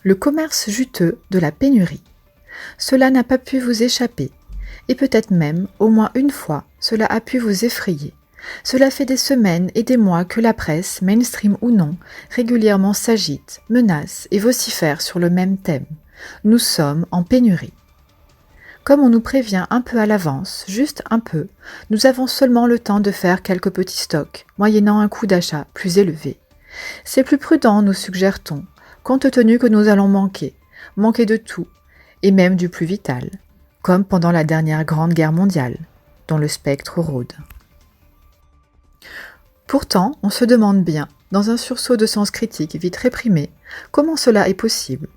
Le commerce juteux de la pénurie. Cela n'a pas pu vous échapper, et peut-être même, au moins une fois, cela a pu vous effrayer. Cela fait des semaines et des mois que la presse, mainstream ou non, régulièrement s'agite, menace et vocifère sur le même thème. Nous sommes en pénurie. Comme on nous prévient un peu à l'avance, juste un peu, nous avons seulement le temps de faire quelques petits stocks, moyennant un coût d'achat plus élevé. C'est plus prudent, nous suggère-t-on, compte tenu que nous allons manquer de tout, et même du plus vital, comme pendant la dernière Grande Guerre mondiale, dont le spectre rôde. Pourtant, on se demande bien, dans un sursaut de sens critique vite réprimé, comment cela est possible.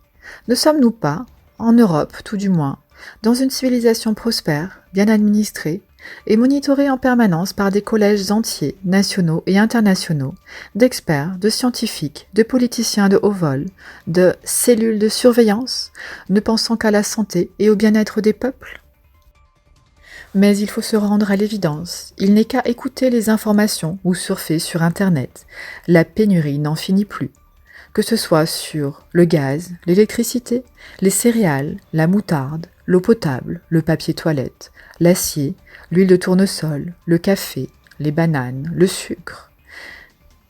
Ne sommes-nous pas, en Europe tout du moins, dans une civilisation prospère, bien administrée, et monitorée en permanence par des collèges entiers, nationaux et internationaux, d'experts, de scientifiques, de politiciens de haut vol, de cellules de surveillance, ne pensant qu'à la santé et au bien-être des peuples? Mais il faut se rendre à l'évidence, il n'est qu'à écouter les informations ou surfer sur Internet. La pénurie n'en finit plus. Que ce soit sur le gaz, l'électricité, les céréales, la moutarde, l'eau potable, le papier toilette, l'acier, l'huile de tournesol, le café, les bananes, le sucre,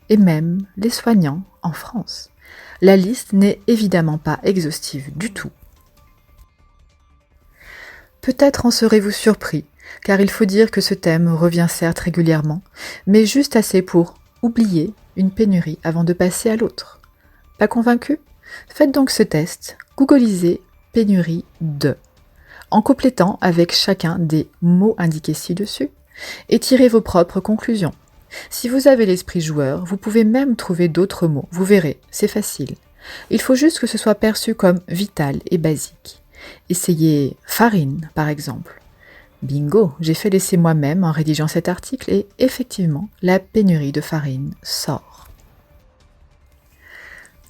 et même les soignants en France. La liste n'est évidemment pas exhaustive du tout. Peut-être en serez-vous surpris, car il faut dire que ce thème revient certes régulièrement, mais juste assez pour oublier une pénurie avant de passer à l'autre. Pas convaincu? Faites donc ce test, googlisez pénurie de, en complétant avec chacun des mots indiqués ci-dessus, et tirez vos propres conclusions. Si vous avez l'esprit joueur, vous pouvez même trouver d'autres mots, vous verrez, c'est facile. Il faut juste que ce soit perçu comme vital et basique. Essayez farine, par exemple. Bingo, j'ai fait l'essai moi-même en rédigeant cet article et effectivement, la pénurie de farine sort.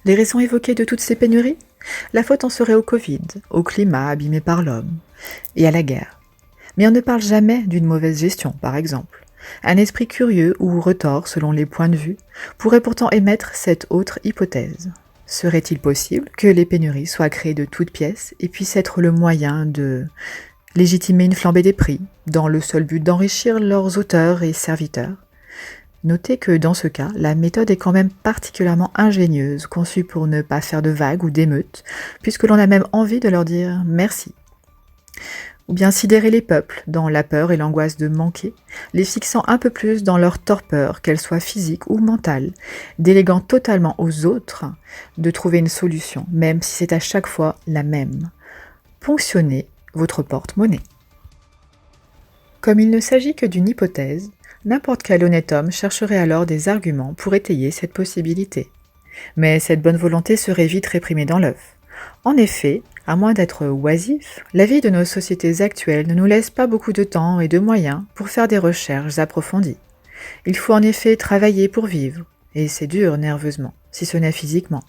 Les raisons évoquées de toutes ces pénuries? La faute en serait au Covid, au climat abîmé par l'homme, et à la guerre. Mais on ne parle jamais d'une mauvaise gestion, par exemple. Un esprit curieux ou retors, selon les points de vue, pourrait pourtant émettre cette autre hypothèse. Serait-il possible que les pénuries soient créées de toutes pièces et puissent être le moyen de légitimer une flambée des prix, dans le seul but d'enrichir leurs auteurs et serviteurs? Notez que dans ce cas, la méthode est quand même particulièrement ingénieuse, conçue pour ne pas faire de vagues ou d'émeutes, puisque l'on a même envie de leur dire merci. Ou bien sidérer les peuples dans la peur et l'angoisse de manquer, les fixant un peu plus dans leur torpeur, qu'elle soit physique ou mentale, déléguant totalement aux autres de trouver une solution, même si c'est à chaque fois la même. Ponctionnez votre porte-monnaie. Comme il ne s'agit que d'une hypothèse, n'importe quel honnête homme chercherait alors des arguments pour étayer cette possibilité. Mais cette bonne volonté serait vite réprimée dans l'œuf. En effet, à moins d'être oisif, la vie de nos sociétés actuelles ne nous laisse pas beaucoup de temps et de moyens pour faire des recherches approfondies. Il faut en effet travailler pour vivre, et c'est dur nerveusement, si ce n'est physiquement.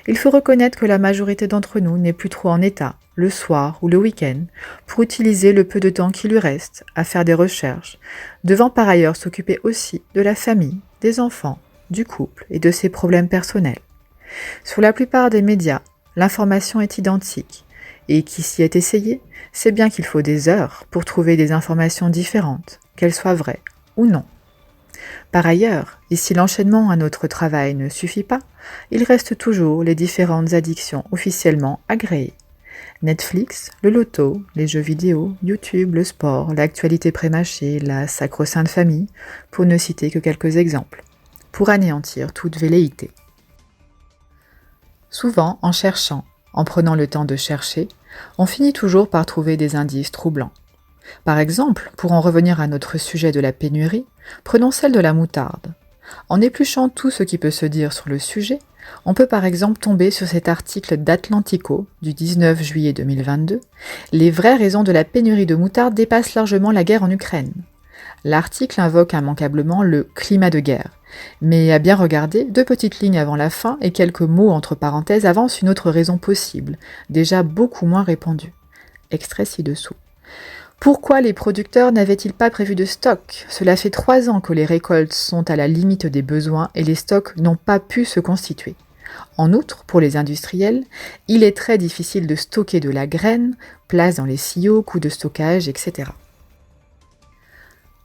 Il faut reconnaître que la majorité d'entre nous n'est plus trop en état, le soir ou le week-end, pour utiliser le peu de temps qui lui reste à faire des recherches, devant par ailleurs s'occuper aussi de la famille, des enfants, du couple et de ses problèmes personnels. Sur la plupart des médias, l'information est identique, et qui s'y est essayé, sait bien qu'il faut des heures pour trouver des informations différentes, qu'elles soient vraies ou non. Par ailleurs, et si l'enchaînement à notre travail ne suffit pas, il reste toujours les différentes addictions officiellement agréées. Netflix, le loto, les jeux vidéo, YouTube, le sport, l'actualité prémâchée, la sacro-sainte famille, pour ne citer que quelques exemples, pour anéantir toute velléité. Souvent, en cherchant, en prenant le temps de chercher, on finit toujours par trouver des indices troublants. Par exemple, pour en revenir à notre sujet de la pénurie, prenons celle de la moutarde. En épluchant tout ce qui peut se dire sur le sujet, on peut par exemple tomber sur cet article d'Atlantico du 19 juillet 2022. Les vraies raisons de la pénurie de moutarde dépassent largement la guerre en Ukraine. L'article invoque immanquablement le climat de guerre, mais à bien regarder, 2 petites lignes avant la fin et quelques mots entre parenthèses avancent une autre raison possible, déjà beaucoup moins répandue. Extrait ci-dessous. Pourquoi les producteurs n'avaient-ils pas prévu de stock? Cela fait 3 ans que les récoltes sont à la limite des besoins et les stocks n'ont pas pu se constituer. En outre, pour les industriels, il est très difficile de stocker de la graine, place dans les silos, coûts de stockage, etc.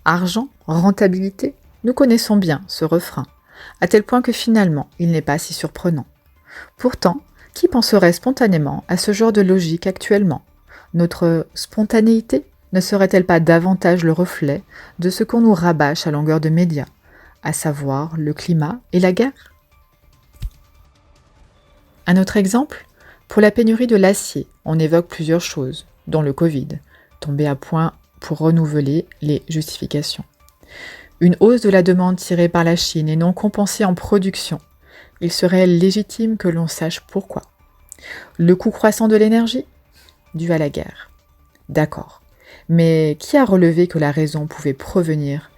Argent, rentabilité, nous connaissons bien ce refrain, à tel point que finalement, il n'est pas si surprenant. Pourtant, qui penserait spontanément à ce genre de logique actuellement? Notre spontanéité ne serait-elle pas davantage le reflet de ce qu'on nous rabâche à longueur de médias, à savoir le climat et la guerre? Un autre exemple, pour la pénurie de l'acier, on évoque plusieurs choses, dont le Covid, tombé à point pour renouveler les justifications. Une hausse de la demande tirée par la Chine et non compensée en production. Il serait légitime que l'on sache pourquoi. Le coût croissant de l'énergie, dû à la guerre. D'accord. Mais qui a relevé que la raison pouvait provenir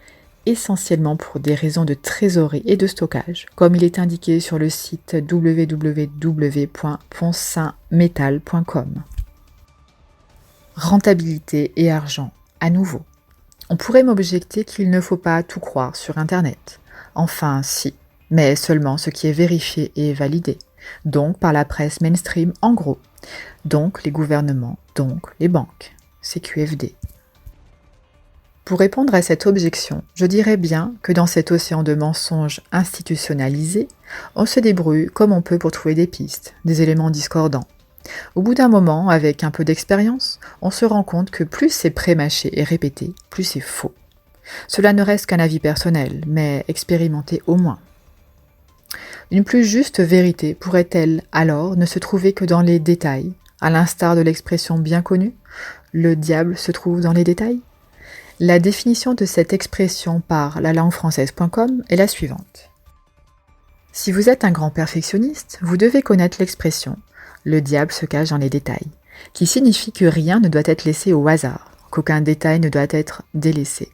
essentiellement pour des raisons de trésorerie et de stockage, comme il est indiqué sur le site www.poncinmetal.com. Rentabilité et argent, à nouveau. On pourrait m'objecter qu'il ne faut pas tout croire sur Internet. Enfin, si, mais seulement ce qui est vérifié et validé. Donc par la presse mainstream en gros. Donc les gouvernements, donc les banques. CQFD. Pour répondre à cette objection, je dirais bien que dans cet océan de mensonges institutionnalisés, on se débrouille comme on peut pour trouver des pistes, des éléments discordants. Au bout d'un moment, avec un peu d'expérience, on se rend compte que plus c'est pré-mâché et répété, plus c'est faux. Cela ne reste qu'un avis personnel, mais expérimenté au moins. Une plus juste vérité pourrait-elle alors ne se trouver que dans les détails, à l'instar de l'expression bien connue « le diable se trouve dans les détails ». La définition de cette expression par lalanguefrancaise.com est la suivante. Si vous êtes un grand perfectionniste, vous devez connaître l'expression « le diable se cache dans les détails », qui signifie que rien ne doit être laissé au hasard, qu'aucun détail ne doit être délaissé.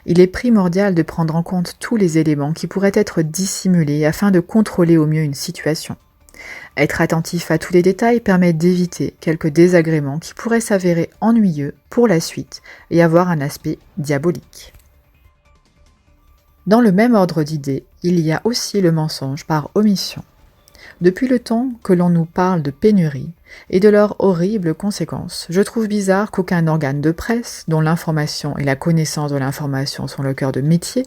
Il est primordial de prendre en compte tous les éléments qui pourraient être dissimulés afin de contrôler au mieux une situation. Être attentif à tous les détails permet d'éviter quelques désagréments qui pourraient s'avérer ennuyeux pour la suite et avoir un aspect diabolique. Dans le même ordre d'idées, il y a aussi le mensonge par omission. Depuis le temps que l'on nous parle de pénurie et de leurs horribles conséquences, je trouve bizarre qu'aucun organe de presse, dont l'information et la connaissance de l'information sont le cœur de métier,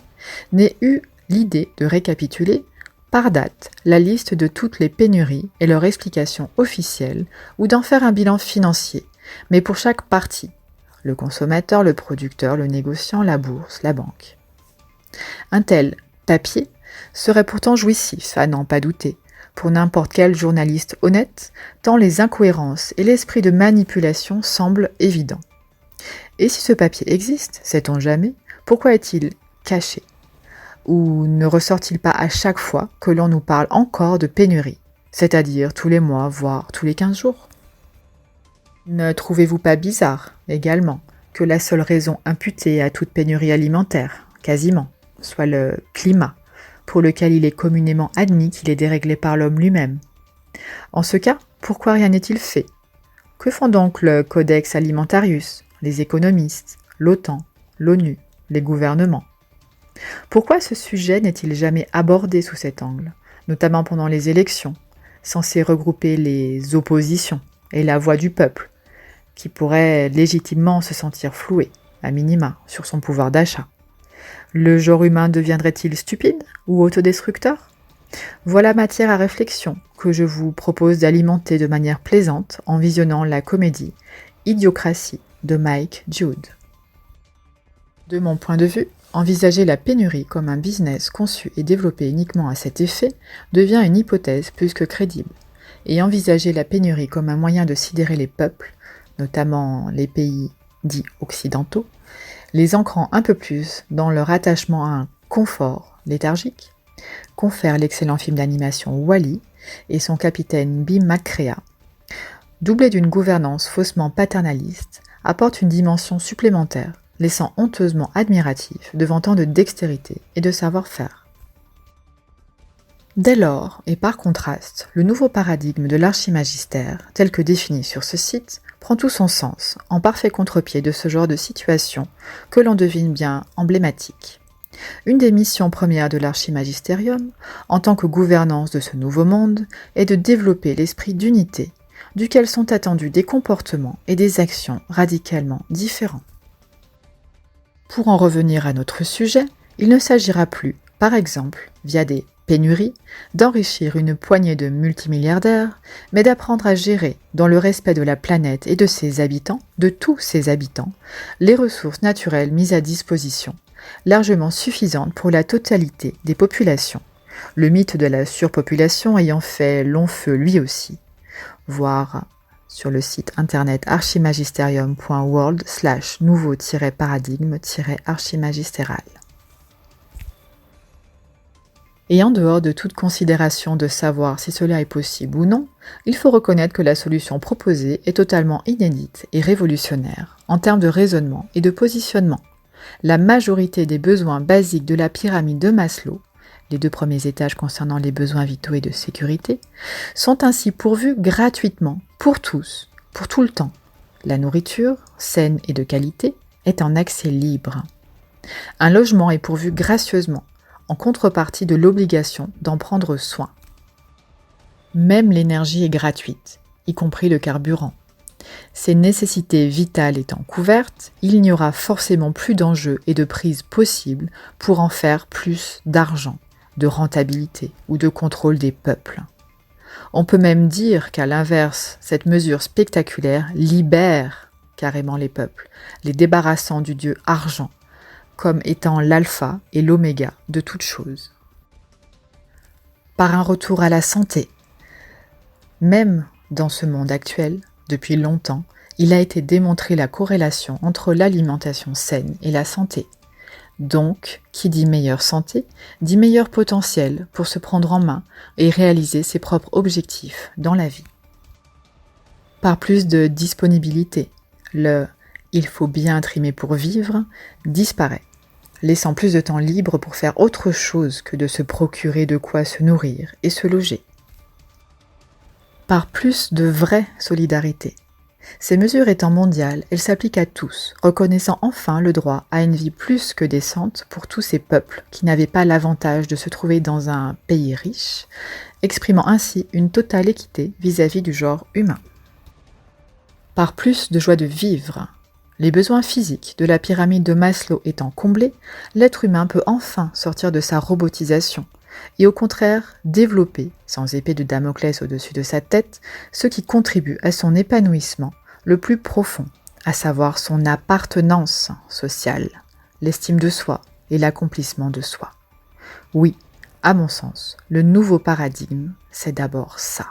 n'ait eu l'idée de récapituler par date la liste de toutes les pénuries et leur explication officielle ou d'en faire un bilan financier, mais pour chaque partie, le consommateur, le producteur, le négociant, la bourse, la banque. Un tel papier serait pourtant jouissif, à n'en pas douter, pour n'importe quel journaliste honnête, tant les incohérences et l'esprit de manipulation semblent évidents. Et si ce papier existe, sait-on jamais, pourquoi est-il caché ? Ou ne ressort-il pas à chaque fois que l'on nous parle encore de pénurie, c'est-à-dire tous les mois, voire tous les 15 jours? Ne trouvez-vous pas bizarre, également, que la seule raison imputée à toute pénurie alimentaire, quasiment, soit le climat, pour lequel il est communément admis qu'il est déréglé par l'homme lui-même? En ce cas, pourquoi rien n'est-il fait? Que font donc le Codex Alimentarius, les économistes, l'OTAN, l'ONU, les gouvernements? Pourquoi ce sujet n'est-il jamais abordé sous cet angle, notamment pendant les élections, censées regrouper les oppositions et la voix du peuple, qui pourrait légitimement se sentir floué, à minima, sur son pouvoir d'achat? Le genre humain deviendrait-il stupide ou autodestructeur? Voilà matière à réflexion que je vous propose d'alimenter de manière plaisante en visionnant la comédie Idiocratie de Mike Judd. De mon point de vue, envisager la pénurie comme un business conçu et développé uniquement à cet effet devient une hypothèse plus que crédible, et envisager la pénurie comme un moyen de sidérer les peuples, notamment les pays dits occidentaux, les ancrant un peu plus dans leur attachement à un confort léthargique, confère l'excellent film d'animation Wall-E et son capitaine Bim McCrea, doublé d'une gouvernance faussement paternaliste, apporte une dimension supplémentaire, laissant honteusement admiratif devant tant de dextérité et de savoir-faire. Dès lors, et par contraste, le nouveau paradigme de l'archimagistère, tel que défini sur ce site, prend tout son sens, en parfait contre-pied de ce genre de situation que l'on devine bien emblématique. Une des missions premières de l'Archimagistérium, en tant que gouvernance de ce nouveau monde, est de développer l'esprit d'unité, duquel sont attendus des comportements et des actions radicalement différents. Pour en revenir à notre sujet, il ne s'agira plus, par exemple, via des pénuries, d'enrichir une poignée de multimilliardaires, mais d'apprendre à gérer, dans le respect de la planète et de ses habitants, de tous ses habitants, les ressources naturelles mises à disposition, largement suffisantes pour la totalité des populations, le mythe de la surpopulation ayant fait long feu lui aussi. Voir sur le site internet archimagisterium.world/nouveau-paradigme-archimagistérial. Et en dehors de toute considération de savoir si cela est possible ou non, il faut reconnaître que la solution proposée est totalement inédite et révolutionnaire en termes de raisonnement et de positionnement. La majorité des besoins basiques de la pyramide de Maslow, les 2 premiers étages concernant les besoins vitaux et de sécurité, sont ainsi pourvus gratuitement, pour tous, pour tout le temps. La nourriture, saine et de qualité, est en accès libre. Un logement est pourvu gracieusement, en contrepartie de l'obligation d'en prendre soin. Même l'énergie est gratuite, y compris le carburant. Ces nécessités vitales étant couvertes, il n'y aura forcément plus d'enjeux et de prises possibles pour en faire plus d'argent, de rentabilité ou de contrôle des peuples. On peut même dire qu'à l'inverse, cette mesure spectaculaire libère carrément les peuples, les débarrassant du dieu argent, comme étant l'alpha et l'oméga de toute chose. Par un retour à la santé, même dans ce monde actuel, depuis longtemps, il a été démontré la corrélation entre l'alimentation saine et la santé. Donc, qui dit meilleure santé, dit meilleur potentiel pour se prendre en main et réaliser ses propres objectifs dans la vie. Par plus de disponibilité, le « il faut bien trimer pour vivre » disparaît, laissant plus de temps libre pour faire autre chose que de se procurer de quoi se nourrir et se loger. Par plus de vraie solidarité. Ces mesures étant mondiales, elles s'appliquent à tous, reconnaissant enfin le droit à une vie plus que décente pour tous ces peuples qui n'avaient pas l'avantage de se trouver dans un pays riche, exprimant ainsi une totale équité vis-à-vis du genre humain. Par plus de joie de vivre. Les besoins physiques de la pyramide de Maslow étant comblés, l'être humain peut enfin sortir de sa robotisation et au contraire développer, sans épée de Damoclès au-dessus de sa tête, ce qui contribue à son épanouissement le plus profond, à savoir son appartenance sociale, l'estime de soi et l'accomplissement de soi. Oui, à mon sens, le nouveau paradigme, c'est d'abord ça.